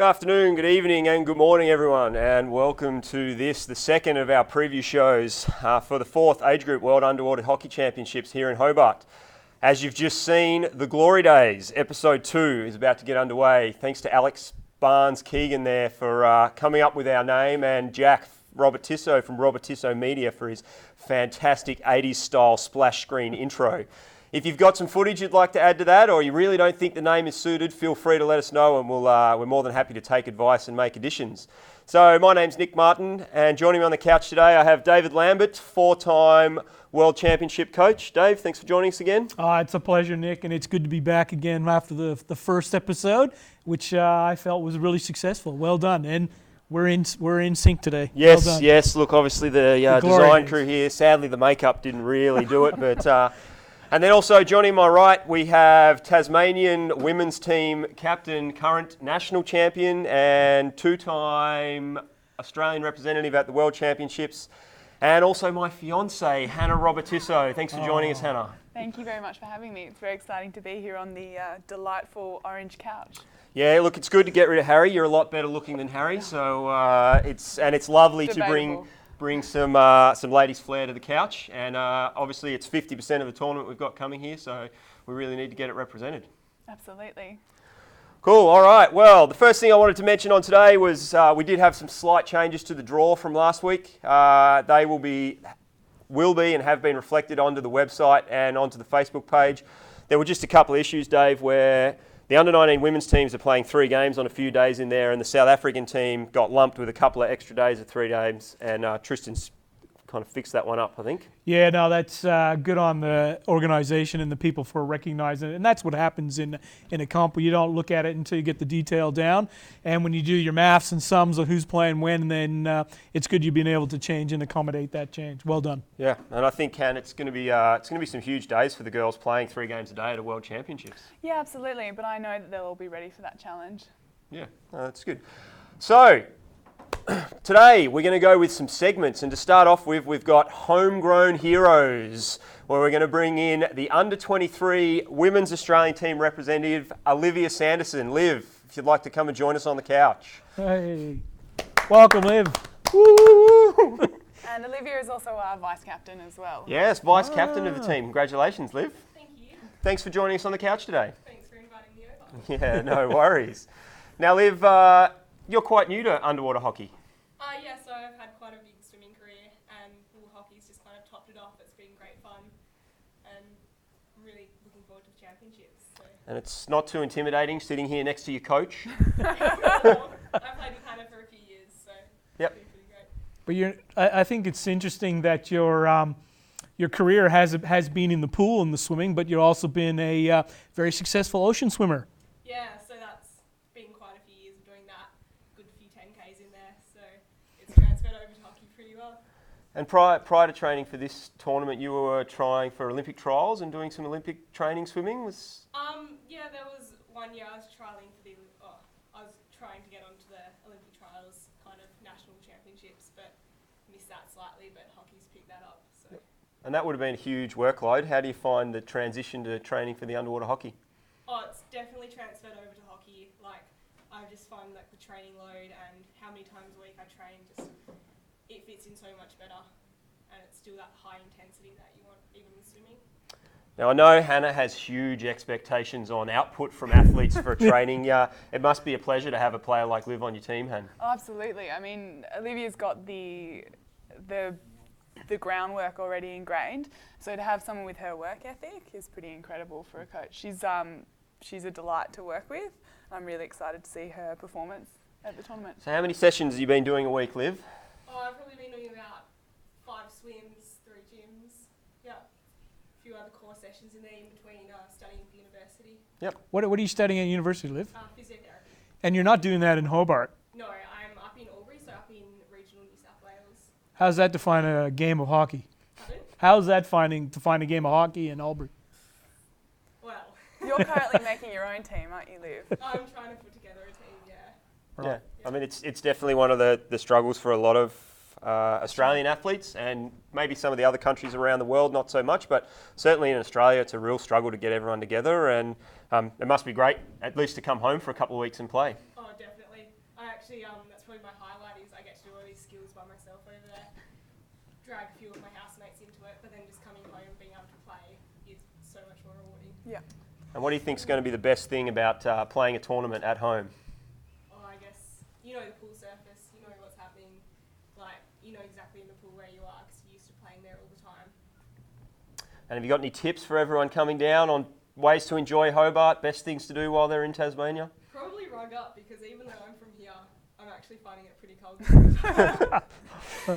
Good afternoon, good evening and good morning everyone, and welcome to the second of our preview shows for the fourth Age Group World Underwater Hockey Championships here in Hobart. As you've just seen, the Glory Days, episode 2 is about to get underway. Thanks to Alex Barnes-Keegan there for coming up with our name, and Jack Robertisso from Robertisso Media for his fantastic 80s style splash screen intro. If you've got some footage you'd like to add to that, or you really don't think the name is suited, feel free to let us know, and we're more than happy to take advice and make additions. So my name's Nick Martin, and joining me on the couch today I have David Lambert, 4-time World Championship coach. Dave, thanks for joining us again. It's a pleasure, Nick, and it's good to be back again after the first episode, which I felt was really successful. Well done, and we're in sync today. Yes, well done. yes. Look, obviously the design crew here. Sadly, the makeup didn't really do it, but. And then also joining my right, we have Tasmanian women's team captain, current national champion and 2-time Australian representative at the World Championships, and also my fiancée, Hannah Robertisso. Thanks for joining us, Hannah. Thank you very much for having me. It's very exciting to be here on the delightful orange couch. Yeah, look, it's good to get rid of Harry. You're a lot better looking than Harry, so it's lovely to bring some ladies' flair to the couch, and obviously it's 50% of the tournament we've got coming here, so we really need to get it represented. Absolutely. Cool, all right. Well, the first thing I wanted to mention on today was we did have some slight changes to the draw from last week. They will be and have been reflected onto the website and onto the Facebook page. There were just a couple of issues, Dave, where the under-19 women's teams are playing 3 games on a few days in there, and the South African team got lumped with a couple of extra days of 3 games, and Tristan's kind of fixed that one up, I think. Yeah, no, that's good on the organisation and the people for recognizing it. And that's what happens in a comp. You don't look at it until you get the detail down. And when you do your maths and sums of who's playing when, then it's good you've been able to change and accommodate that change. Well done. Yeah, and I think, Ken, it's going to be some huge days for the girls playing 3 games a day at a World Championships. Yeah, absolutely. But I know that they'll all be ready for that challenge. Yeah, that's good. So, today we're going to go with some segments, and to start off with, we've got Homegrown Heroes, where we're going to bring in the under-23 Women's Australian team representative, Olivia Sanderson. Liv, if you'd like to come and join us on the couch. Hey, welcome, Liv. Woo! And Olivia is also our vice captain as well. Yes, vice captain of the team. Congratulations, Liv. Thank you. Thanks for joining us on the couch today. Thanks for inviting me over. Yeah, no worries. Now, Liv, you're quite new to underwater hockey. Yeah, so I've had quite a big swimming career, and pool hockey's just kind of topped it off. It's been great fun, and I'm really looking forward to the championships. So. And it's not too intimidating sitting here next to your coach. I've played with Hannah for a few years, so Yep. it's been pretty great. But I think it's interesting that your career has been in the pool and the swimming, but you've also been a very successful ocean swimmer. Yeah, so that's been quite a few years of doing that. Good few 10Ks in there, so it's transferred over to hockey pretty well. And prior to training for this tournament, you were trying for Olympic trials and doing some Olympic training swimming. Yeah, there was one year I was trying to get onto the Olympic trials, kind of national championships, but missed that slightly. But hockey's picked that up. So. And that would have been a huge workload. How do you find the transition to training for the underwater hockey? Oh, it's definitely transferred over to hockey. Like, I just find like the training load and how many times a week I train, it fits in so much better, and it's still that high intensity that you want even with swimming. Now, I know Hannah has huge expectations on output from athletes for training. It must be a pleasure to have a player like Liv on your team, Han. Oh, absolutely. I mean, Olivia's got the groundwork already ingrained, so to have someone with her work ethic is pretty incredible for a coach. She's a delight to work with. I'm really excited to see her performance at the tournament. So how many sessions have you been doing a week, Liv? Oh, I've probably been doing about 5 swims, 3 gyms, yeah, a few other core sessions in there in between studying for university. Yep. What are you studying at university, Liv? Physiotherapy. And you're not doing that in Hobart. No, I'm up in Albury, so up in regional New South Wales. How's that define a game of hockey? How's that to find a game of hockey in Albury? Well, You're currently making your own team, aren't you, Liv? I'm trying to put together a team, yeah. Yeah. I mean, it's definitely one of the struggles for a lot of Australian athletes, and maybe some of the other countries around the world not so much, but certainly in Australia it's a real struggle to get everyone together, and it must be great at least to come home for a couple of weeks and play. Oh, definitely. actually, that's probably my highlight is I get to do all these skills by myself over there. Drag a few of my housemates into it, but then just coming home and being able to play is so much more rewarding. Yeah. And what do you think is going to be the best thing about playing a tournament at home? Oh, I guess, you know the pool surface, you know what's happening, like, you know exactly in the pool where you are because you're used to playing there all the time. And have you got any tips for everyone coming down on ways to enjoy Hobart, best things to do while they're in Tasmania? Probably rug up because even though I'm from here, I'm actually finding it pretty cold.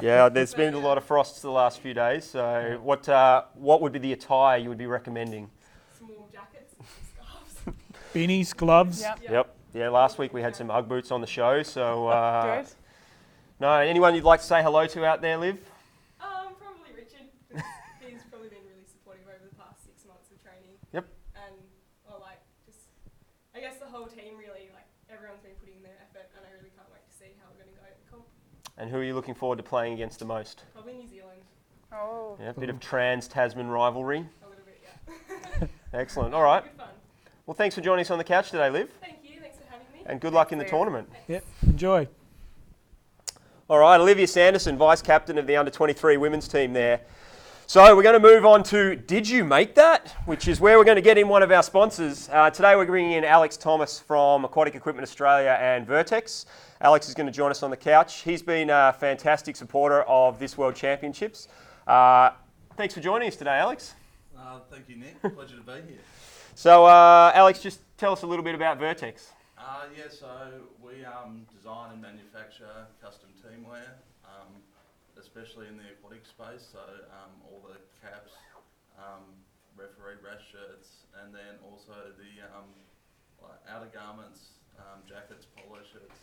Yeah, there's been a lot of frosts the last few days. So what would be the attire you would be recommending? Some warm jackets, some scarves. Beanies, gloves. Yep. Yeah, last week we had some Ugg boots on the show. So Good. no, anyone you'd like to say hello to out there, Liv? Probably Richard. 'Cause he's probably been really supportive over the past 6 months of training. Yep. And well, like just, I guess the whole team really, like everyone's been putting in their effort, and I really can't wait to see how we're going to go at the comp. And who are you looking forward to playing against the most? Probably New Zealand, Oh. Yeah, a bit of trans-Tasman rivalry. a little bit, yeah. Excellent. All right. Good fun. Well, thanks for joining us on the couch today, Liv. Thank you. Thanks for having me. And good luck in the Thanks, Liv. tournament. Yep. Enjoy. All right, Olivia Sanderson, Vice Captain of the Under-23 women's team there. So we're going to move on to Did You Make That? Which is where we're going to get in one of our sponsors. Today we're bringing in Alex Thomas from Aquatic Equipment Australia and Vertex. Alex is going to join us on the couch. He's been a fantastic supporter of this World Championships. Thanks for joining us today, Alex. Thank you, Nick. Pleasure to be here. So Alex, just tell us a little bit about Vertex. Yeah, so we design and manufacture custom teamwear, especially in the aquatic space. So all the caps, referee rash shirts, and then also the like outer garments, jackets, polo shirts,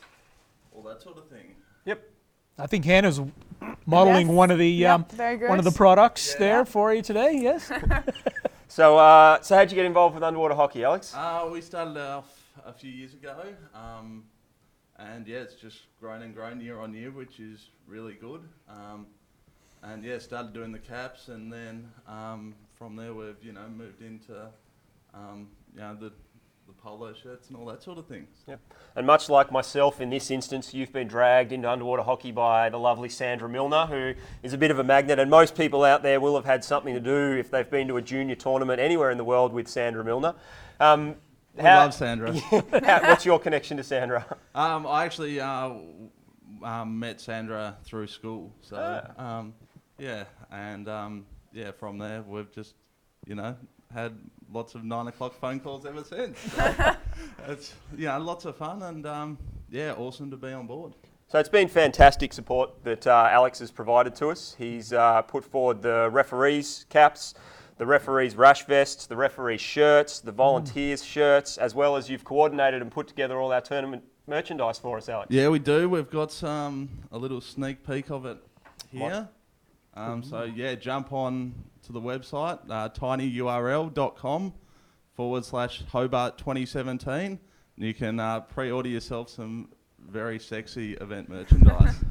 all that sort of thing. Yep. I think Hannah's modeling Yes. one of the Yep, very good. one of the products Yeah. there for you today. Yes. So how'd you get involved with underwater hockey, Alex? We started off a few years ago, and yeah, it's just grown and grown year on year, which is really good. And yeah, started doing the caps, and then from there we've moved into the polo shirts and all that sort of things. Yep. And much like myself in this instance, you've been dragged into underwater hockey by the lovely Sandra Milner, who is a bit of a magnet, and most people out there will have had something to do if they've been to a junior tournament anywhere in the world with Sandra Milner. We love Sandra. What's your connection to Sandra? I actually met Sandra through school, so yeah, and yeah, from there we've just had lots of 9 o'clock phone calls ever since. So it's lots of fun, and yeah, awesome to be on board. So it's been fantastic support that Alex has provided to us. He's put forward the referees' caps, the referees' rash vests, the referees' shirts, the volunteers' shirts, as well as you've coordinated and put together all our tournament merchandise for us, Alex. Yeah, we do. We've got a little sneak peek of it here. So yeah, jump on to the website, tinyurl.com/Hobart 2017. And you can pre-order yourself some very sexy event merchandise.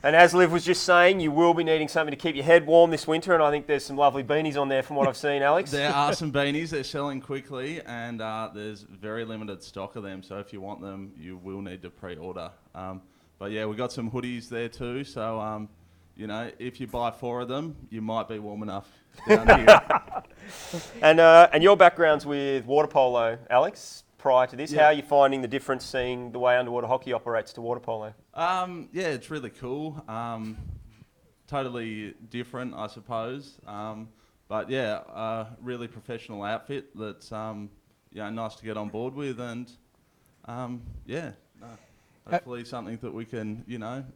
And as Liv was just saying, you will be needing something to keep your head warm this winter, and I think there's some lovely beanies on there from what I've seen, Alex. There are some beanies. They're selling quickly, and there's very limited stock of them. So if you want them, you will need to pre-order. But yeah, we've got some hoodies there too. So if you buy 4 of them, you might be warm enough down here. And your background's with water polo, Alex. Prior to this, Yeah. how are you finding the difference seeing the way underwater hockey operates to water polo? Yeah, it's really cool. Totally different, I suppose. But yeah, really professional outfit that's nice to get on board with, and hopefully something that we can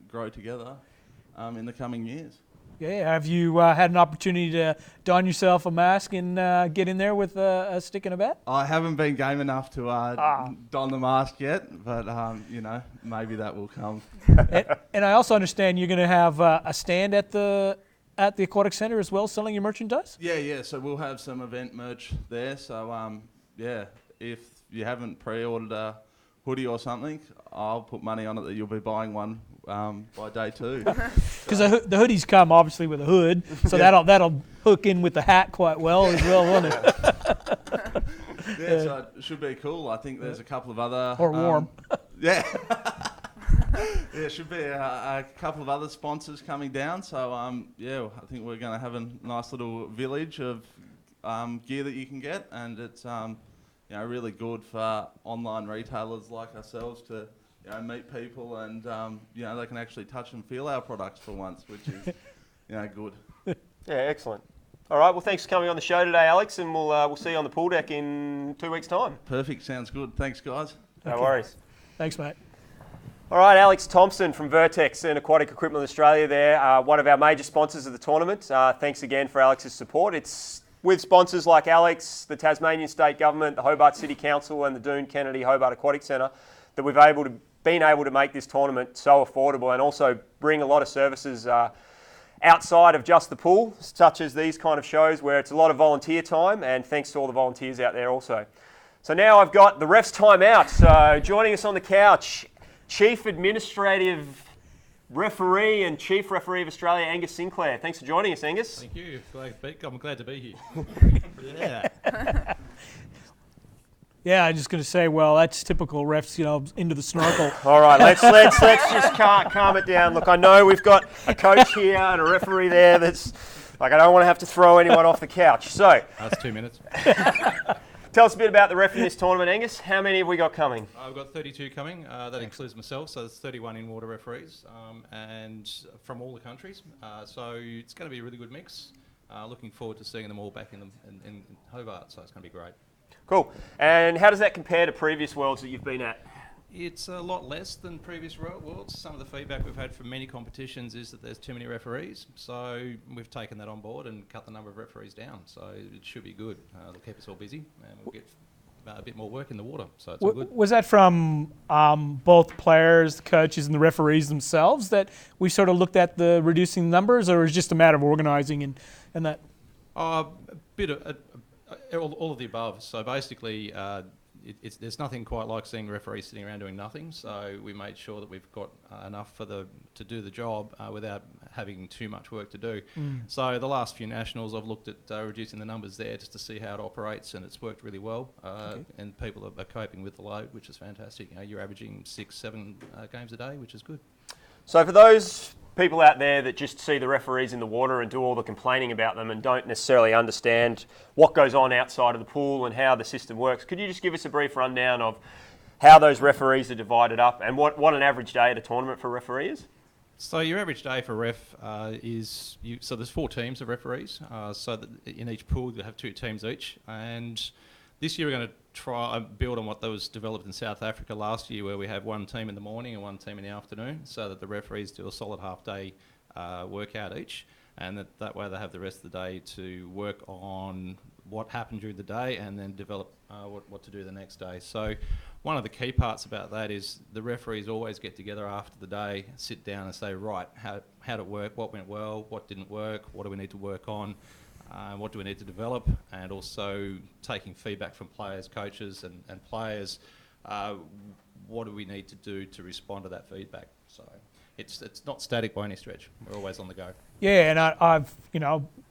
grow together in the coming years. Yeah. Have you had an opportunity to don yourself a mask and get in there with a stick and a bat? I haven't been game enough to don the mask yet, but maybe that will come. And I also understand you're going to have a stand at the aquatic centre as well, selling your merchandise. Yeah. So we'll have some event merch there. So if you haven't pre-ordered a hoodie or something, I'll put money on it that you'll be buying one by day 2. Because the hoodies come obviously with a hood, so that'll hook in with the hat quite well as well, won't it? Yeah, so it should be cool. I think there's a couple of other... Or warm. Yeah. Yeah, should be a couple of other sponsors coming down. So yeah, I think we're going to have a nice little village of gear that you can get, and it's really good for online retailers like ourselves to meet people, and they can actually touch and feel our products for once, which is good. Yeah, excellent. All right, well, thanks for coming on the show today, Alex, and we'll see you on the pool deck in 2 weeks' time. Perfect, sounds good. Thanks, guys. No worries. Thanks, mate. All right, Alex Thompson from Vertex and Aquatic Equipment Australia there, one of our major sponsors of the tournament. Thanks again for Alex's support. It's with sponsors like Alex, the Tasmanian State Government, the Hobart City Council and the Doon Kennedy Hobart Aquatic Centre that we've been able to make this tournament so affordable and also bring a lot of services outside of just the pool, such as these kind of shows where it's a lot of volunteer time, and thanks to all the volunteers out there also. So now I've got the ref's time out. So joining us on the couch, Chief Administrative Referee and Chief Referee of Australia, Angus Sinclair. Thanks for joining us, Angus. Thank you. I'm glad to be here. Yeah. Yeah, I'm just going to say, well, that's typical refs, into the snorkel. All right, let's just calm it down. Look, I know we've got a coach here and a referee there that's like, I don't want to have to throw anyone off the couch. So That's 2 minutes. tell us a bit about the ref in this tournament, Angus. How many have we got coming? I've got 32 coming. That includes myself, so there's 31 in-water referees, and from all the countries. So it's going to be a really good mix. Looking forward to seeing them all back in Hobart, so it's going to be great. Cool. And how does that compare to previous Worlds that you've been at? It's a lot less than previous Worlds. Some of the feedback we've had from many competitions is that there's too many referees, so we've taken that on board and cut the number of referees down. So it should be good. It'll keep us all busy, and we'll get a bit more work in the water. So it's all good. Was that from both players, the coaches, and the referees themselves that we sort of looked at the reducing numbers, or was it just a matter of organising and that? A bit of all of the above. So basically, there's nothing quite like seeing referees sitting around doing nothing. So we made sure that we've got enough to do the job without having too much work to do. So the last few nationals, I've looked at reducing the numbers there just to see how it operates, and it's worked really well. And people are coping with the load, which is fantastic. You're averaging 6-7 games a day, which is good. So for those people out there that just see the referees in the water and do all the complaining about them and don't necessarily understand what goes on outside of the pool and how the system works, could you just give us a brief rundown of how those referees are divided up and what an average day at a tournament for a referee is? So your average day for ref so there's 4 teams of referees. So that in each pool you have 2 teams each, and this year we're going to try and build on what was developed in South Africa last year, where we have 1 team in the morning and 1 team in the afternoon, so that the referees do a solid half-day workout each, and that way they have the rest of the day to work on what happened during the day and then develop what to do the next day. So one of the key parts about that is the referees always get together after the day, sit down and say, right, how did it work, what went well, what didn't work, what do we need to work on, what do we need to develop, and also taking feedback from players, coaches and players, what do we need to do to respond to that feedback. So it's not static by any stretch. We're always on the go. Yeah, and I've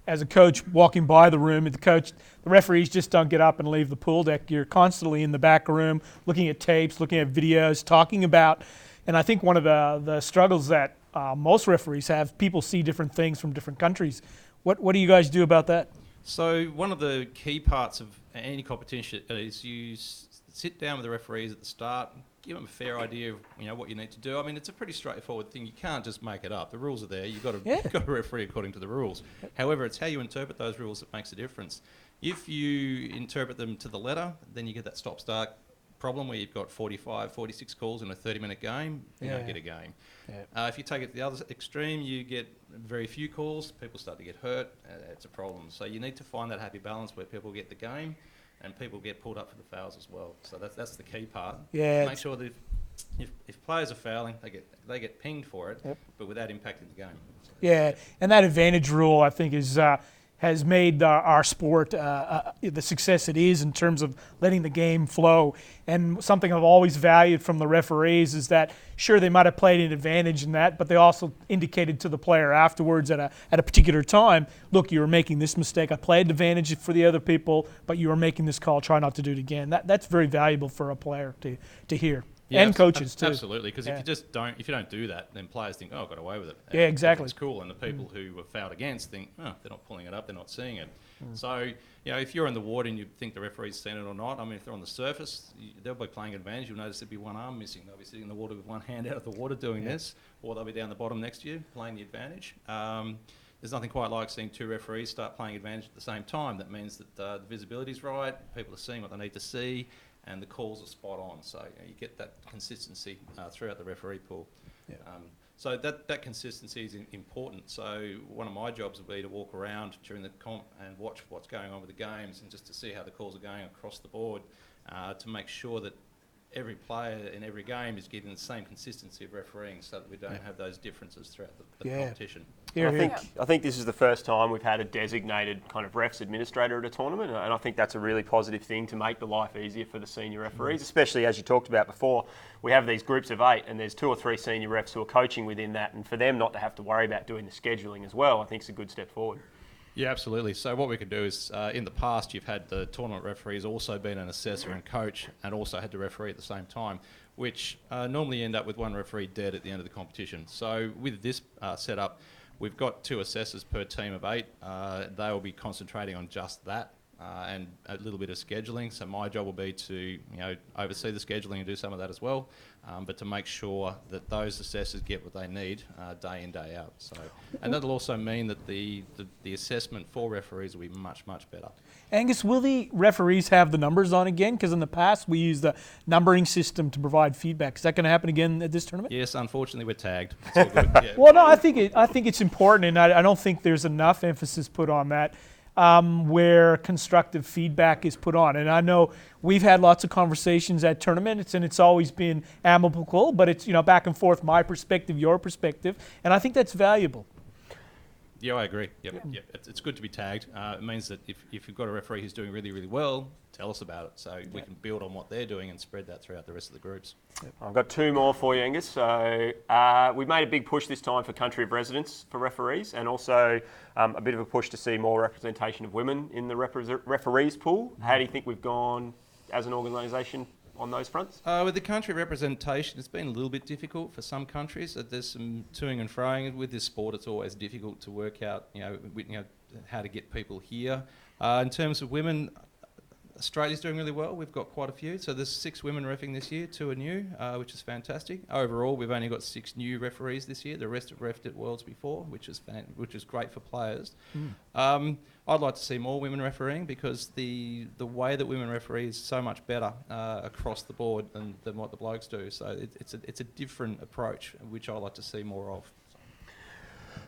as a coach walking by the room, the referees just don't get up and leave the pool deck. You're constantly in the back room looking at tapes, looking at videos, talking about, and I think one of the struggles that most referees have, people see different things from different countries. What do you guys do about that? So one of the key parts of any competition is you sit down with the referees at the start, give them a fair idea of what you need to do. I mean, it's a pretty straightforward thing. You can't just make it up. The rules are there. You've got to referee according to the rules. However, it's how you interpret those rules that makes a difference. If you interpret them to the letter, then you get that stop-start problem where you've got 45, 46 calls in a 30-minute game, you don't get a game. Yeah. If you take it to the other extreme, you get very few calls, people start to get hurt, it's a problem. So you need to find that happy balance where people get the game and people get pulled up for the fouls as well. So that's the key part. Yeah. Make sure that if players are fouling, they get pinged for it, but without impacting the game. Yeah, and that advantage rule, I think, has made our sport the success it is in terms of letting the game flow. And something I've always valued from the referees is that, sure, they might have played an advantage in that, but they also indicated to the player afterwards at a particular time, look, you were making this mistake. I played advantage for the other people, but you were making this call. Try not to do it again. That's very valuable for a player to hear. and coaches too. Absolutely, because Yeah. if you don't do that, then players think, oh, I got away with it. Yeah, exactly. It's cool, and the people who were fouled against think, oh, they're not pulling it up, they're not seeing it. So, if you're in the water and you think the referee's seen it or not, I mean, if they're on the surface, they'll be playing advantage. You'll notice there'll be one arm missing. They'll be sitting in the water with one hand out of the water doing this, or they'll be down the bottom next to you playing the advantage. There's nothing quite like seeing two referees start playing advantage at the same time. That means that the visibility's right, people are seeing what they need to see, and the calls are spot on. So you get that consistency throughout the referee pool. Yeah. So that consistency is important. So one of my jobs would be to walk around during the comp and watch what's going on with the games, and just to see how the calls are going across the board, to make sure that every player in every game is getting the same consistency of refereeing, so that we don't have those differences throughout the competition. I think this is the first time we've had a designated kind of refs administrator at a tournament, and I think that's a really positive thing to make the life easier for the senior referees, especially as you talked about before. We have these groups of 8, and there's 2 or 3 senior refs who are coaching within that, and for them not to have to worry about doing the scheduling as well, I think is a good step forward. Yeah, absolutely. So what we could do is, in the past, you've had the tournament referees also been an assessor and coach, and also had to referee at the same time, which normally end up with one referee dead at the end of the competition. So with this setup, we've got 2 assessors per team of 8. They will be concentrating on just that. And a little bit of scheduling. So my job will be to oversee the scheduling and do some of that as well, but to make sure that those assessors get what they need day in, day out. So, and that'll also mean that the assessment for referees will be much, much better. Angus, will the referees have the numbers on again? Because in the past we used the numbering system to provide feedback. Is that going to happen again at this tournament? Yes, unfortunately we're tagged. It's all good. Yeah. Well, no, I think it's important, and I don't think there's enough emphasis put on that. Where constructive feedback is put on. And I know we've had lots of conversations at tournaments, and it's always been amicable, but it's back and forth, my perspective, your perspective, and I think that's valuable. Yeah, I agree. Yep. It's good to be tagged. It means that if you've got a referee who's doing really, really well, tell us about it, so we can build on what they're doing and spread that throughout the rest of the groups. I've got 2 more for you, Angus. So we've made a big push this time for country of residence for referees, and also a bit of a push to see more representation of women in the referees pool. How do you think we've gone as an organisation on those fronts? With the country representation, it's been a little bit difficult for some countries. There's some toing and froing with this sport. It's always difficult to work out, how to get people here. In terms of women, Australia's doing really well. We've got quite a few. So there's 6 women reffing this year, 2 are new, which is fantastic. Overall, we've only got 6 new referees this year. The rest have reffed at Worlds before, which is great for players. I'd like to see more women refereeing, because the way that women referee is so much better across the board than what the blokes do. So it's a different approach, which I like to see more of.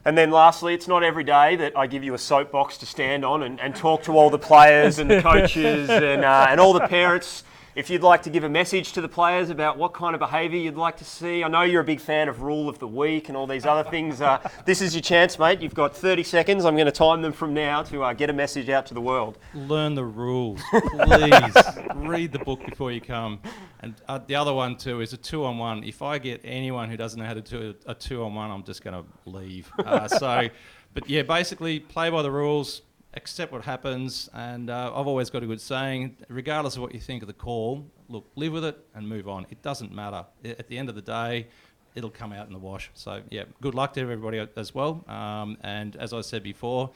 And then lastly, it's not every day that I give you a soapbox to stand on and talk to all the players and the coaches and all the parents. If you'd like to give a message to the players about what kind of behaviour you'd like to see. I know you're a big fan of Rule of the Week and all these other things. This is your chance, mate. You've got 30 seconds. I'm going to time them from now to get a message out to the world. Learn the rules, please. Read the book before you come. And the other one too is a 2-on-1. If I get anyone who doesn't know how to do a 2-on-1, I'm just going to leave. But yeah, basically play by the rules. Accept what happens, and I've always got a good saying, regardless of what you think of the call, look, live with it and move on. It doesn't matter. At the end of the day, it'll come out in the wash. So yeah, good luck to everybody as well. And as I said before,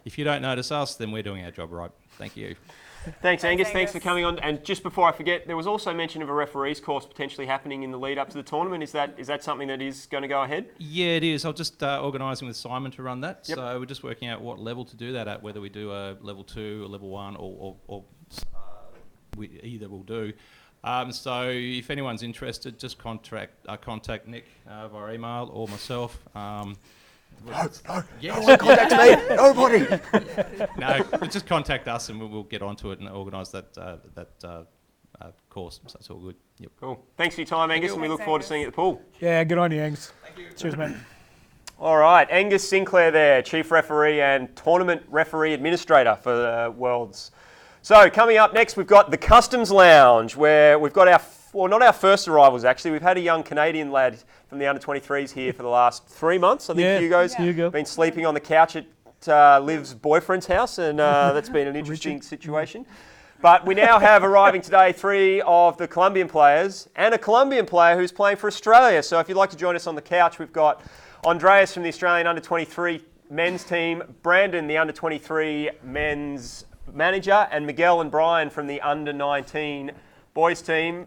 if you don't notice us, then we're doing our job right. Thank you. Thanks, Angus. Thanks for coming on. And just before I forget, there was also mention of a referees course potentially happening in the lead up to the tournament. Is that something that is going to go ahead? Yeah, it is. I'm just organising with Simon to run that. Yep. So we're just working out what level to do that at, whether we do a level 2, a level 1, or we either will do. So if anyone's interested, just contact Nick via email or myself. Yes. Yes. No one contacts me. Nobody. No, but just contact us and we'll get onto it and organise that course. So that's all good. Yep. Cool. Thanks for your time, Angus, and we look forward to seeing you at the pool. Yeah, good on you, Angus. Thank you. Cheers, mate. All right, Angus Sinclair there, Chief Referee and Tournament Referee Administrator for the Worlds. So coming up next, we've got the Customs Lounge, where we've got not our first arrivals actually. We've had a young Canadian lad from the under-23s here for the last 3 months. I think Hugo's been sleeping on the couch at Liv's boyfriend's house, and that's been an interesting situation. But we now have arriving today 3 of the Colombian players and a Colombian player who's playing for Australia. So if you'd like to join us on the couch, we've got Andreas from the Australian Under-23 men's team, Brandon, the Under-23 men's manager, and Miguel and Brian from the Under-19 boys team.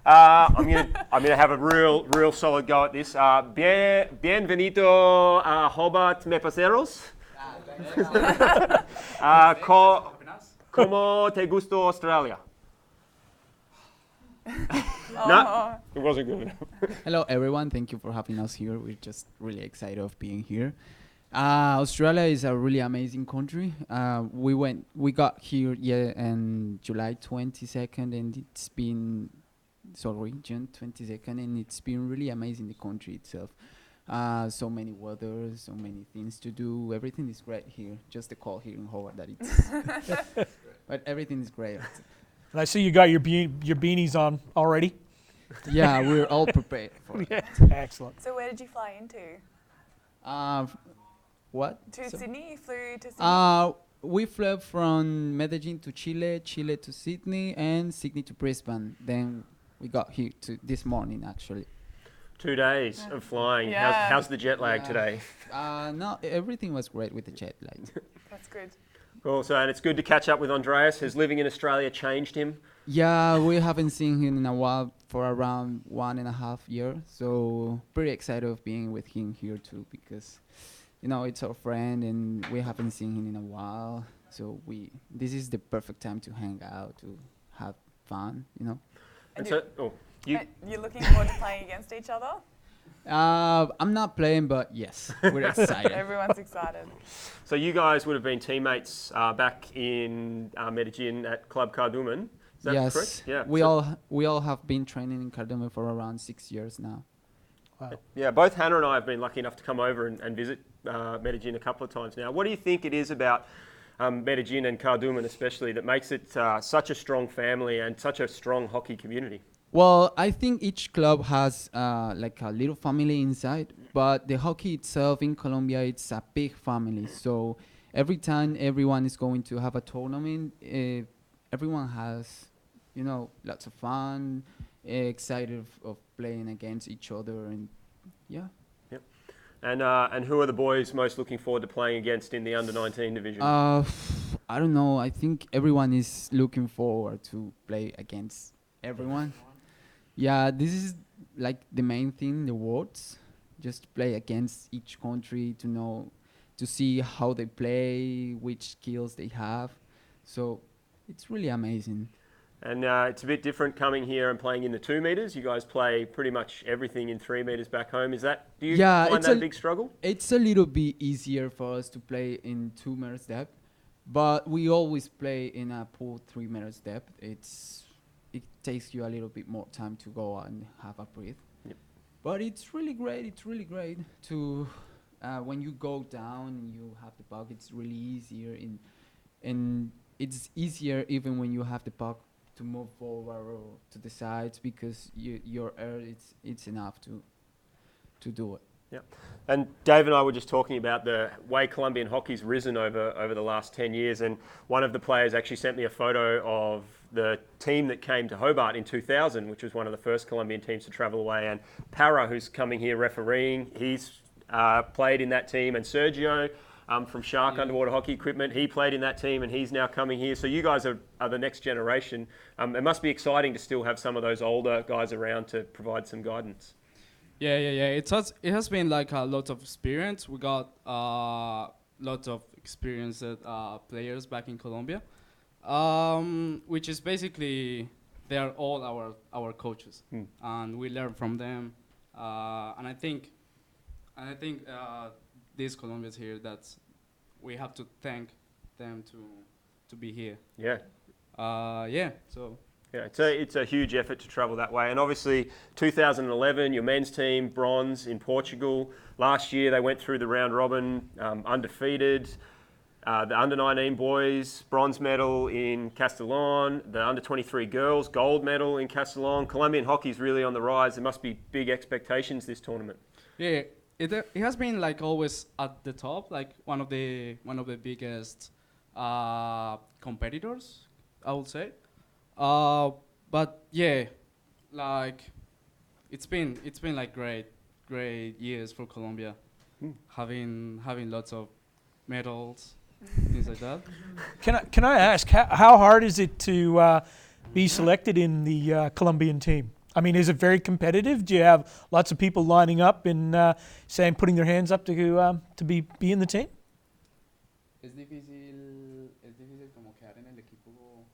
I'm gonna have a real solid go at this. Bienvenido a Hobart, me parceros. ¿Cómo te gustó Australia? No, it wasn't good enough. Hello, everyone. Thank you for having us here. We're just really excited of being here. Australia is a really amazing country. We got here in July 22nd, and June 22nd, and it's been really amazing, the country itself. So many weather, so many things to do. Everything is great here. Just the call here in Hobart that it's, but everything is great. And I see you got your beanies on already. Yeah, we're all prepared for it. Excellent. So where did you fly into? What? To Sydney? You flew to Sydney? We flew from Medellin to Chile, Chile to Sydney, and Sydney to Brisbane. Then we got here this morning, actually. 2 days of flying. Yeah. How's the jet lag today? No, everything was great with the jet lag. That's good. Cool. So, and it's good to catch up with Andreas. Has living in Australia changed him? Yeah, we haven't seen him in a while, for around 1.5 years. So pretty excited of being with him here too, because it's our friend and we haven't seen him in a while. So this is the perfect time to hang out, to have fun. And you're looking forward to playing against each other? I'm not playing, but yes, we're excited. Everyone's excited. So you guys would have been teammates back in Medellin at Club Cardumen. Is that Yes, correct? Yeah. we all have been training in Cardumen for around 6 years now. Wow. Yeah, both Hannah and I have been lucky enough to come over and visit Medellin a couple of times now. What do you think it is about Medellin and Cardumen especially that makes it such a strong family and such a strong hockey community? Well, I think each club has like a little family inside, but the hockey itself in Colombia, it's a big family. So every time everyone is going to have a tournament, everyone has, lots of fun, excited of playing against each other, and yeah. Yep. And who are the boys most looking forward to playing against in the under-19 division? I don't know. I think everyone is looking forward to play against everyone. Yeah, this is like the main thing, the words. Just play against each country to see how they play, which skills they have. So it's really amazing. And it's a bit different coming here and playing in the 2 meters. You guys play pretty much everything in 3 meters back home. Do you find that a big struggle? It's a little bit easier for us to play in 2 meters depth, but we always play in a pool 3 meters depth. It takes you a little bit more time to go and have a breath. Yep. But it's really great. It's really great to when you go down and you have the puck. It's really easier, and it's easier even when you have the puck to move forward or to the sides, because your air it's enough to do it. Yeah, and Dave and I were just talking about the way Colombian hockey's risen over the last 10 years, and one of the players actually sent me a photo of the team that came to Hobart in 2000, which was one of the first Colombian teams to travel away, and Para, who's coming here refereeing, he's played in that team, and Sergio from Shark Underwater Hockey Equipment, he played in that team, and he's now coming here. So you guys are the next generation. It must be exciting to still have some of those older guys around to provide some guidance. Yeah. It has been like a lot of experience. We got lots of experienced players back in Colombia, which is basically they are all our coaches, and we learn from them. And I think these Colombians here, that we have to thank them to be here. Yeah. So. Yeah, it's a huge effort to travel that way. And obviously, 2011, your men's team, bronze in Portugal. Last year, they went through the round robin, undefeated. The under-19 boys, bronze medal in Castellón. The under-23 girls, gold medal in Castellón. Colombian hockey's really on the rise. There must be big expectations this tournament. Yeah, it has been like always at the top, like one of the biggest competitors I would say. But yeah, like it's been like great years for Colombia, having lots of medals, things like that. Can I ask how hard is it to be selected in the Colombian team? I mean, is it very competitive? Do you have lots of people lining up and saying putting their hands up to be in the team? Es difícil como quedar en el equipo, o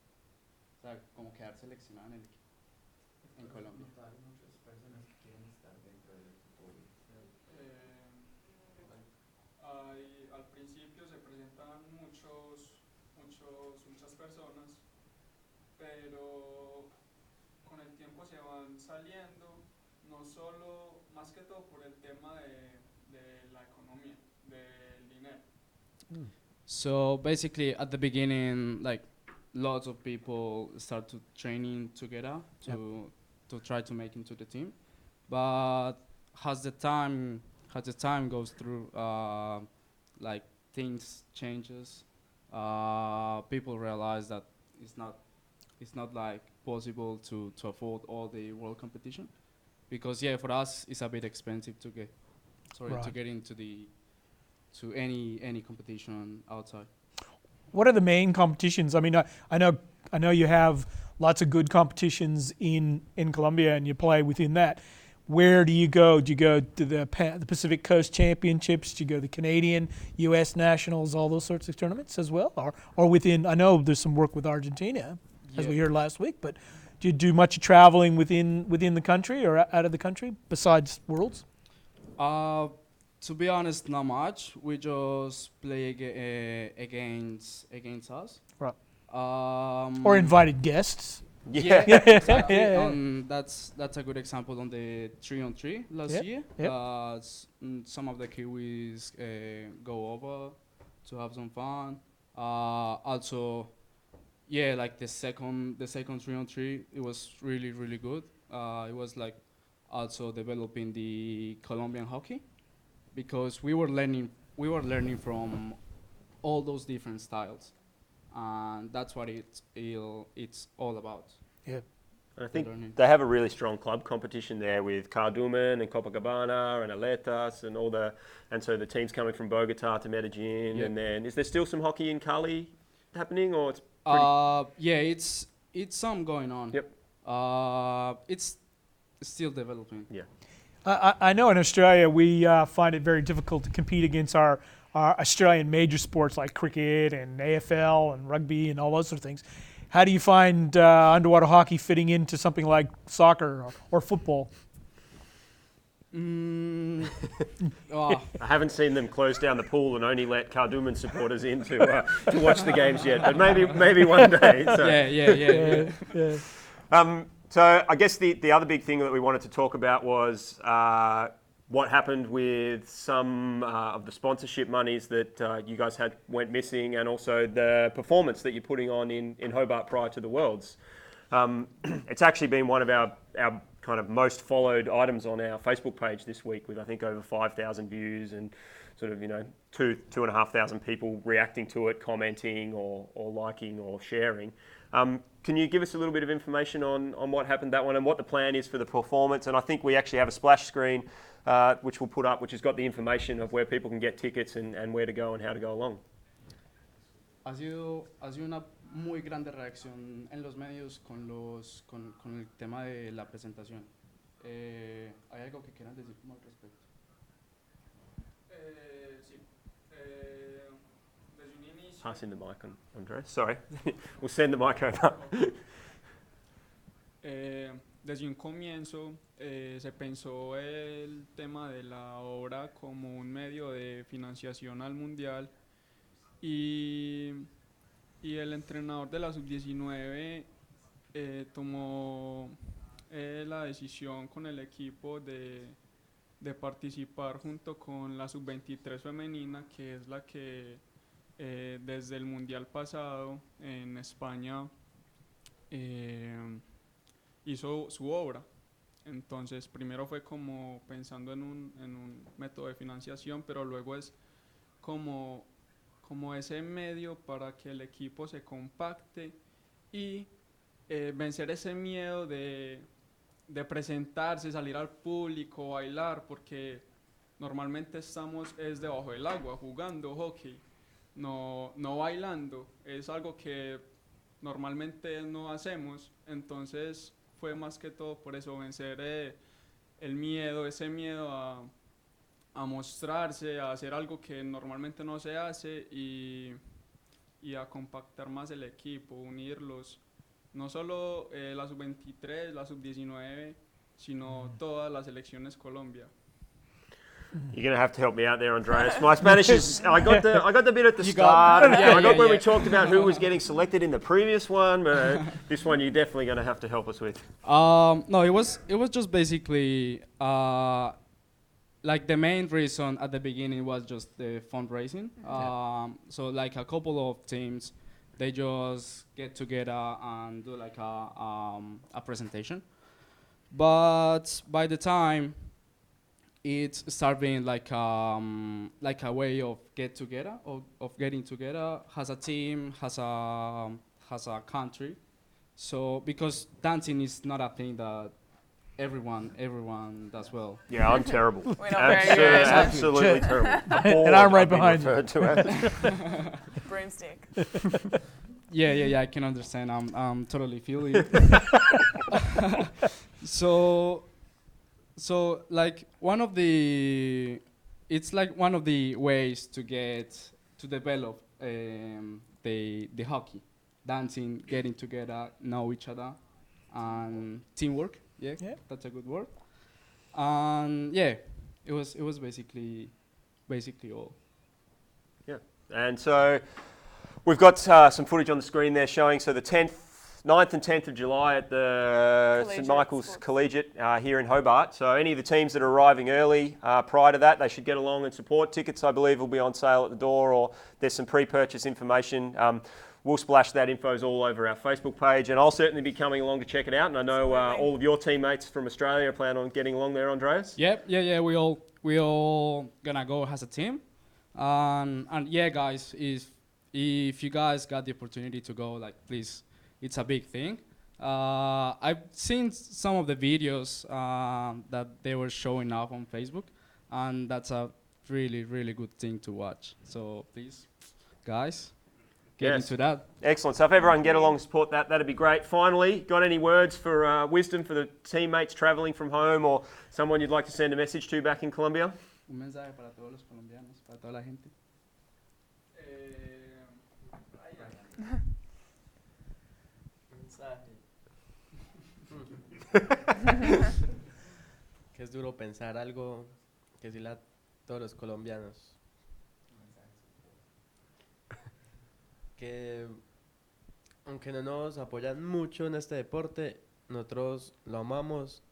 sea, como quedar seleccionado en el equipo en Colombia. Al principio se presentan muchas personas, pero con el tiempo se van saliendo, no solo, más que todo por el tema de la economía, del dinero. So basically, at the beginning, like lots of people start to training together to try to make into the team, but as the time goes through, like things changes. People realize that it's not like possible to afford all the world competition, because yeah, for us it's a bit expensive to get to get into to any competition outside. What are the main competitions? I mean, I know you have lots of good competitions in Colombia, and you play within that. Where do you go? Do you go to the Pacific Coast Championships? Do you go to the Canadian, U.S. Nationals, all those sorts of tournaments as well? Or within, I know there's some work with Argentina, as we heard last week, but do you do much traveling within the country or out of the country besides Worlds? To be honest, not much. We just play against us. Right. Or invited guests. Yeah, Yeah. exactly. Yeah. That's a good example on the 3-on-3 last year. Yep. Some of the Kiwis go over to have some fun. Also, yeah, like the second 3-on-3, it was really good. It was like also developing the Colombian hockey, because we were learning from all those different styles, and that's what it's all about. Yeah. I think learning. they have a really strong club competition there with Cardumen and Copacabana and Aletas and so the teams coming from Bogota to Medellin. Yep. And then is there still some hockey in Cali happening, or it's pretty? Yeah, it's some going on. Yep. It's still developing. Yeah. I know in Australia we find it very difficult to compete against our Australian major sports like cricket and AFL and rugby and all those sort of things. How do you find underwater hockey fitting into something like soccer or football? I haven't seen them close down the pool and only let Cardumen supporters in to watch the games yet, but maybe one day. So. Yeah. So I guess the other big thing that we wanted to talk about was what happened with some of the sponsorship monies that you guys went missing, and also the performance that you're putting on in Hobart prior to the Worlds. It's actually been one of our kind of most followed items on our Facebook page this week, with I think over 5,000 views and sort of 2,500 people reacting to it, commenting or liking or sharing. Can you give us a little bit of information on what happened that one and what the plan is for the performance? And I think we actually have a splash screen which we'll put up, which has got the information of where people can get tickets and where to go and how to go along. Ha sido una muy grande reacción en los medios con el tema de la presentación. ¿Hay algo que quieran decir como al respecto? Sí. Desde un inicio. Passing the mic on, Andres. Sorry. We'll send the mic over. Desde un comienzo se pensó el tema de la obra como un medio de financiación al mundial, y el entrenador de la sub-19 tomó la decisión con el equipo de participar junto con la sub-23 femenina, que es la que desde el mundial pasado en España hizo su obra. Entonces primero fue como pensando en un método de financiación, pero luego es como ese medio para que el equipo se compacte y vencer ese miedo de presentarse, salir al público, bailar, porque normalmente estamos es debajo del agua jugando hockey, no bailando, es algo que normalmente no hacemos, entonces fue más que todo por eso vencer el miedo, ese miedo a mostrarse, a hacer algo que normalmente no se hace y a compactar más el equipo, unirlos, no solo la sub-23, la sub-19, sino todas las selecciones Colombia. You're going to have to help me out there, Andreas. My Spanish is, I got the bit at the You start. got- yeah, I got yeah, where we yeah. talked about who was getting selected in the previous one, but this one you're definitely going to have to help us with. No, it was just basically like the main reason at the beginning was just the fundraising. So like a couple of teams, they just get together and do like a presentation. But by the time it started being like a way of get together, of getting together, has a team, has a country. So because dancing is not a thing that everyone does well. Yeah, I'm terrible. We're not very good. Absolutely terrible. And I'm right behind you. you. Broomstick. Yeah, I can understand. I'm totally feeling it. So like it's like one of the ways to develop the hockey, dancing, getting together, know each other, and teamwork. Yeah, that's a good word. And yeah, it was basically all. Yeah, and so we've got some footage on the screen there showing, so the 9th and 10th of July at the St Michael's Sports. Collegiate here in Hobart. So any of the teams that are arriving early prior to that, they should get along and support. Tickets, I believe, will be on sale at the door, or there's some pre-purchase information. We'll splash that info all over our Facebook page, and I'll certainly be coming along to check it out. And I know all of your teammates from Australia plan on getting along there, Andreas. Yep, yeah. We all gonna go as a team, and yeah, guys, if you guys got the opportunity to go, like, please, it's a big thing. I've seen some of the videos that they were showing up on Facebook, and that's a really, really good thing to watch. So please, guys, get into that. Excellent. So if everyone can get along and support that, that'd be great. Finally, got any words for wisdom for the teammates travelling from home, or someone you'd like to send a message to back in Colombia? Un mensaje para todos los colombianos, para toda la gente. Que es duro pensar algo que decirle a todos los colombianos. Que aunque no nos apoyan mucho en este deporte, nosotros lo amamos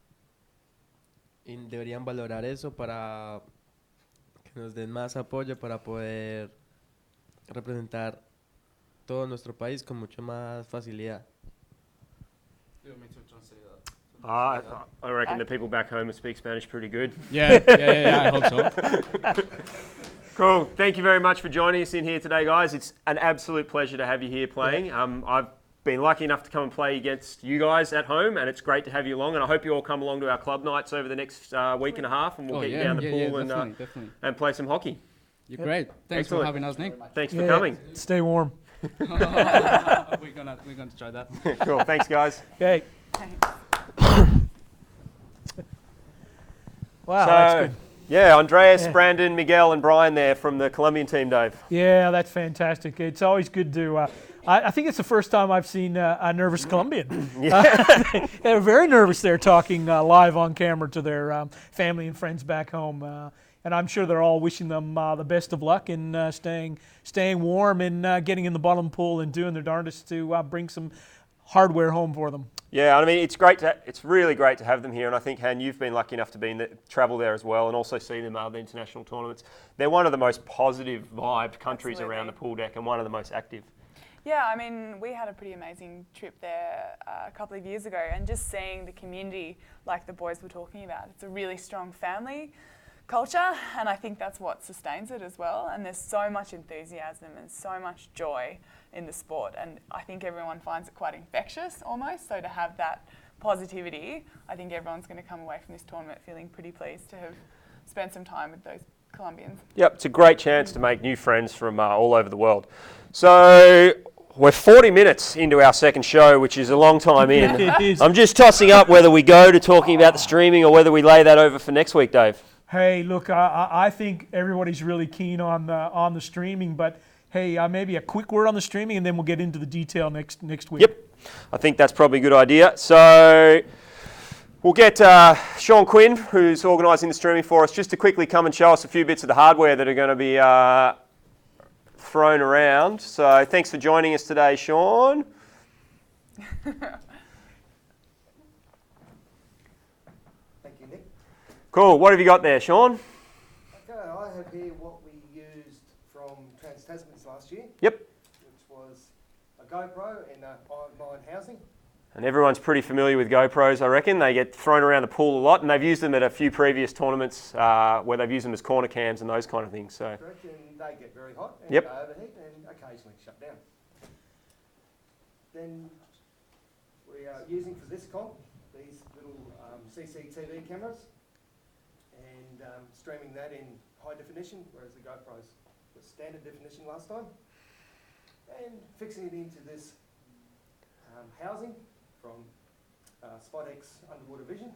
y deberían valorar eso para que nos den más apoyo para poder representar todo nuestro país con mucho más facilidad. I reckon the people back home speak Spanish pretty good. Yeah, I hope so. Cool. Thank you very much for joining us in here today, guys. It's an absolute pleasure to have you here playing. I've been lucky enough to come and play against you guys at home, and it's great to have you along. And I hope you all come along to our club nights over the next week and a half, and we'll get you down the pool definitely. and play some hockey. You're great. Thanks Excellent. for having us, Nick. Thanks for coming. Stay warm. we're gonna try that. Cool. Thanks, guys. Okay. Wow, So, that's good. yeah, Andreas, Yeah. Brandon, Miguel, and Brian there from the Colombian team, Dave. Yeah, that's fantastic. It's always good to. I think it's the first time I've seen a nervous Colombian. They were very nervous there, talking live on camera to their family and friends back home. And I'm sure they're all wishing them the best of luck in staying warm and getting in the bottom pool and doing their darndest to bring some hardware home for them. Yeah, I mean, it's really great to have them here, and I think, Han, you've been lucky enough to travel there as well and also see them at the international tournaments. They're one of the most positive vibed countries around the pool deck and one of the most active. Yeah, I mean, we had a pretty amazing trip there a couple of years ago, and just seeing the community like the boys were talking about. It's a really strong family culture, and I think that's what sustains it as well. And there's so much enthusiasm and so much joy in the sport, and I think everyone finds it quite infectious almost. So to have that positivity, I think everyone's going to come away from this tournament feeling pretty pleased to have spent some time with those Colombians. Yep, it's a great chance to make new friends from all over the world. So we're 40 minutes into our second show, which is a long time in. It is. I'm just tossing up whether we go to talking about the streaming or whether we lay that over for next week, Dave. Hey, look, I think everybody's really keen on the streaming, but hey, maybe a quick word on the streaming, and then we'll get into the detail next week. Yep, I think that's probably a good idea. So we'll get Sean Quinn, who's organising the streaming for us, just to quickly come and show us a few bits of the hardware that are going to be thrown around. So thanks for joining us today, Sean. Thank you, Nick. Cool. What have you got there, Sean? Okay, I have here what we used from Trans-Tasman's last year. Yep. Which was a GoPro and a iron housing. And everyone's pretty familiar with GoPros, I reckon. They get thrown around the pool a lot, and they've used them at a few previous tournaments where they've used them as corner cams and those kind of things. So. Correct, and they get very hot and Yep. go overheat and occasionally shut down. Then we are using for this comp these little CCTV cameras and streaming that in high definition, whereas the GoPros was standard definition last time. And fixing it into this housing from SpotX Underwater Vision.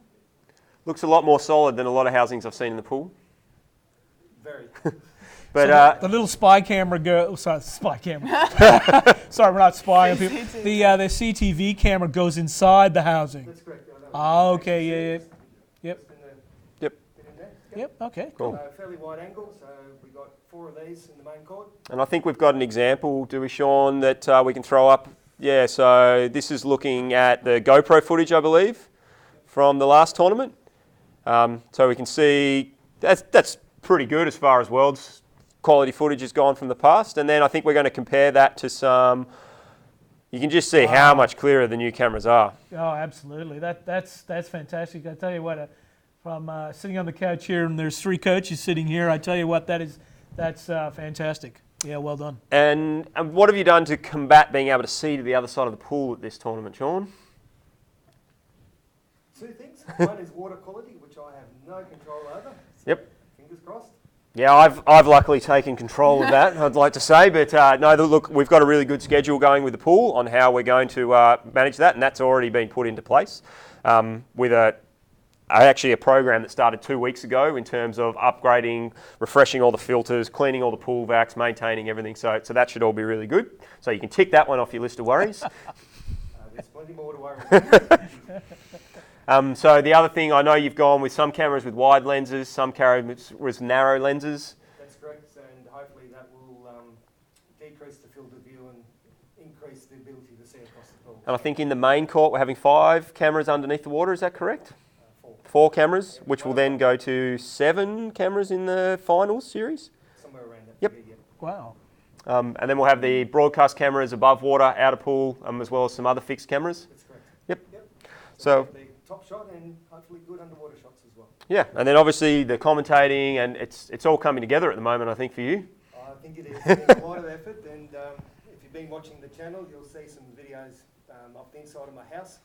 Looks a lot more solid than a lot of housings I've seen in the pool. Very. But the little spy camera spy camera. Sorry, we're not spying on people. The CTV camera goes inside the housing. That's correct. Okay, yeah. Yep. Bit in there. Yep. Okay. Cool. So fairly wide angle, so we got 4 of these in the main court. And I think we've got an example, do we, Sean, that we can throw up? Yeah, so this is looking at the GoPro footage, I believe, from the last tournament. So we can see that's pretty good as far as world's quality footage has gone from the past. And then I think we're going to compare that to some. You can just see how much clearer the new cameras are. Oh, absolutely. That's fantastic. I tell you what, from sitting on the couch here, and there's 3 coaches sitting here. I tell you what, that's fantastic. Yeah, well done. And what have you done to combat being able to see to the other side of the pool at this tournament, Sean? 2 things. One is water quality, which I have no control over. So Yep. fingers crossed. Yeah, I've luckily taken control of that, I'd like to say. But no, look, we've got a really good schedule going with the pool on how we're going to manage that, and that's already been put into place with actually a program that started 2 weeks ago in terms of upgrading, refreshing all the filters, cleaning all the pool vacs, maintaining everything. So that should all be really good. So you can tick that one off your list of worries. There's plenty more to worry about. So the other thing, I know you've gone with some cameras with wide lenses, some cameras with narrow lenses. That's correct, and hopefully that will decrease the field of view and increase the ability to see across the pool. And I think in the main court we're having 5 cameras underneath the water, is that correct? 4 cameras, which will then go to 7 cameras in the finals series. Somewhere around that. Yep. Figure, Wow. And then we'll have the broadcast cameras above water, out of pool, as well as some other fixed cameras. That's correct. Yep. So So the top shot and hopefully good underwater shots as well. yeah, and then obviously the commentating, and it's all coming together at the moment, I think, for you. I think it is. It's a lot of effort, and if you've been watching the channel, you'll see some videos of the inside of my house.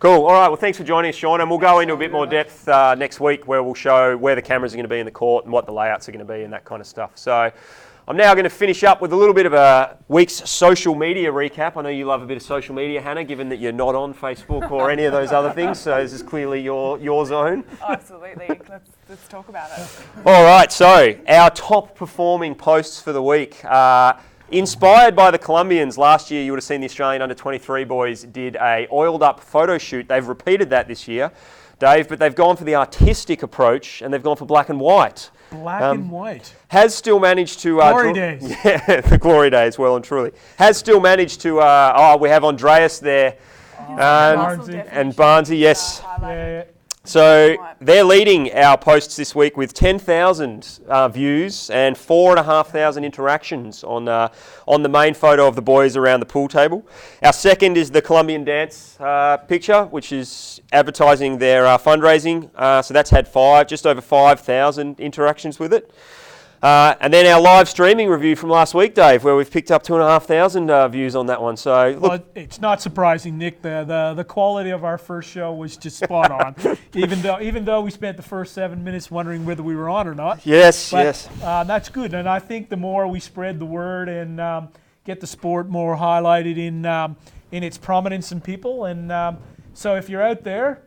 Cool. All right. Well, thanks for joining us, Sean, and we'll go into a bit more depth next week, where we'll show where the cameras are going to be in the court and what the layouts are going to be and that kind of stuff. So I'm now going to finish up with a little bit of a week's social media recap. I know you love a bit of social media, Hannah, given that you're not on Facebook or any of those other things. So this is clearly your zone. Oh, absolutely. Let's talk about it. All right. So our top performing posts for the week. Inspired by the Colombians, last year you would have seen the Australian under-23 boys did a oiled up photo shoot. They've repeated that this year, Dave, but they've gone for the artistic approach and they've gone for black and white. Black and white. Has still managed to... Glory days. Yeah, the glory days, well and truly. Has still managed to... we have Andreas there. And Barnesy, yes. Yeah. So Right. they're leading our posts this week with 10,000 views and 4,500 interactions on the main photo of the boys around the pool table. Our second is the Colombian dance picture, which is advertising their fundraising. So that's had just over 5,000 interactions with it. And then our live streaming review from last week, Dave, where we've picked up 2,500 views on that one. So look, Well, it's not surprising, Nick. The quality of our first show was just spot on. even though we spent the first 7 minutes wondering whether we were on or not. yes, But, yes. that's good, and I think the more we spread the word and get the sport more highlighted in its prominence in people, and so if you're out there,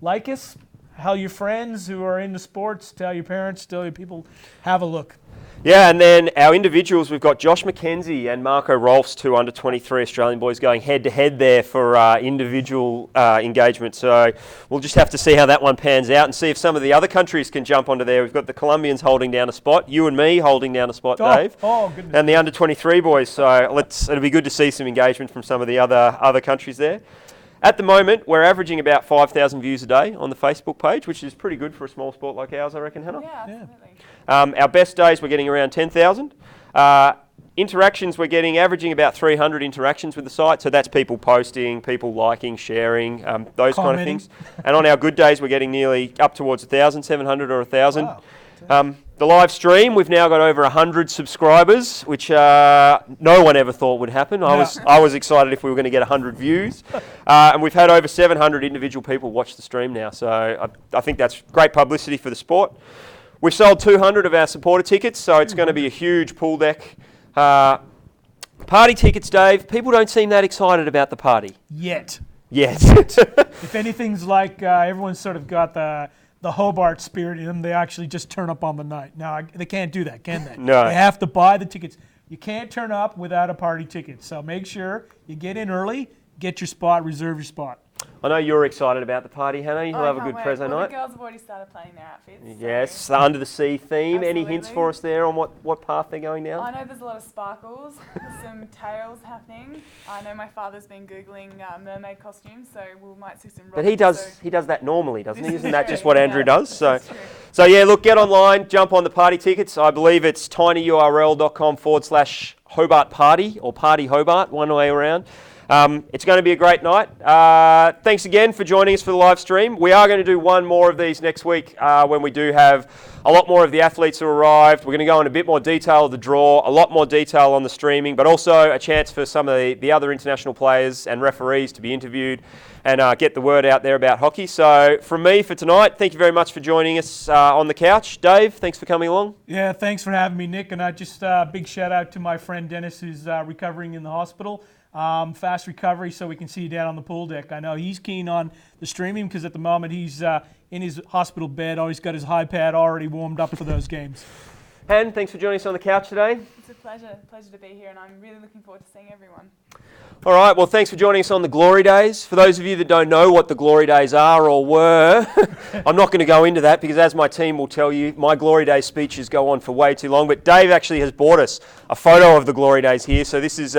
like us, tell your friends who are into sports, tell your parents, tell your people, have a look. Yeah, and then our individuals, we've got Josh McKenzie and Marco Rolfs, two under 23 Australian boys, going head to head there for individual engagement. So we'll just have to see how that one pans out and see if some of the other countries can jump onto there. We've got the Colombians holding down a spot, you and me holding down a spot, Dave, Goodness. and the under 23 boys. So it'll be good to see some engagement from some of the other countries there. At the moment, we're averaging about 5,000 views a day on the Facebook page, which is pretty good for a small sport like ours, I reckon, Hannah. Yeah, absolutely. Our best days, we're getting around 10,000. Interactions, we're getting averaging about 300 interactions with the site. So that's people posting, people liking, sharing, those kind of Commenting. things. And on our good days, we're getting nearly up towards 1,700 or 1,000. Wow. The live stream, we've now got over 100 subscribers, which no one ever thought would happen. I was excited if we were going to get 100 views. And we've had over 700 individual people watch the stream now. So I think that's great publicity for the sport. We've sold 200 of our supporter tickets, so it's going to be a huge pool deck. Party tickets, Dave, people don't seem that excited about the party. Yet. Yes. If anything's like everyone's sort of got the Hobart spirit in them, they actually just turn up on the night. Now, they can't do that, can they? No. They have to buy the tickets. You can't turn up without a party ticket. So make sure you get in early, get your spot, reserve your spot. I know you're excited about the party, Hannah. You'll have a good Prezzo night. The girls have already started planning their outfits. Yes, the Under the Sea theme. Any hints Absolutely. for us there on what path they're going down? I know there's a lot of sparkles, some tails happening. I know my father's been Googling mermaid costumes, so we might see some But he rockets, does that normally, doesn't he? This is Isn't that true, just what Andrew yeah, does? this is true. So yeah, look, get online, jump on the party tickets. I believe it's tinyurl.com/Hobart Party or Party Hobart, one way around. It's going to be a great night. Thanks again for joining us for the live stream. We are going to do one more of these next week when we do have a lot more of the athletes who arrived. We're going to go in a bit more detail of the draw, a lot more detail on the streaming, but also a chance for some of the other international players and referees to be interviewed and get the word out there about hockey. So from me for tonight, thank you very much for joining us on the couch. Dave, thanks for coming along. Yeah, thanks for having me, Nick. And I just big shout out to my friend Dennis, who's recovering in the hospital. Fast recovery so we can see you down on the pool deck. I know he's keen on the streaming because at the moment he's in his hospital bed. He's got his iPad already warmed up for those games. Han, thanks for joining us on the couch today. It's a pleasure to be here, and I'm really looking forward to seeing everyone. All right, well, thanks for joining us on the Glory Days. For those of you that don't know what the Glory Days are or were, I'm not going to go into that because as my team will tell you, my Glory Days speeches go on for way too long. But Dave actually has brought us a photo of the Glory Days here. So this is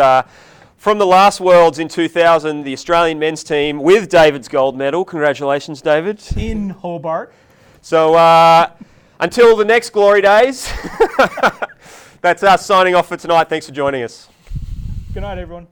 from the last Worlds in 2000, the Australian men's team with David's gold medal. Congratulations, David. In Hobart. So until the next Glory Days, that's us signing off for tonight. Thanks for joining us. Good night, everyone.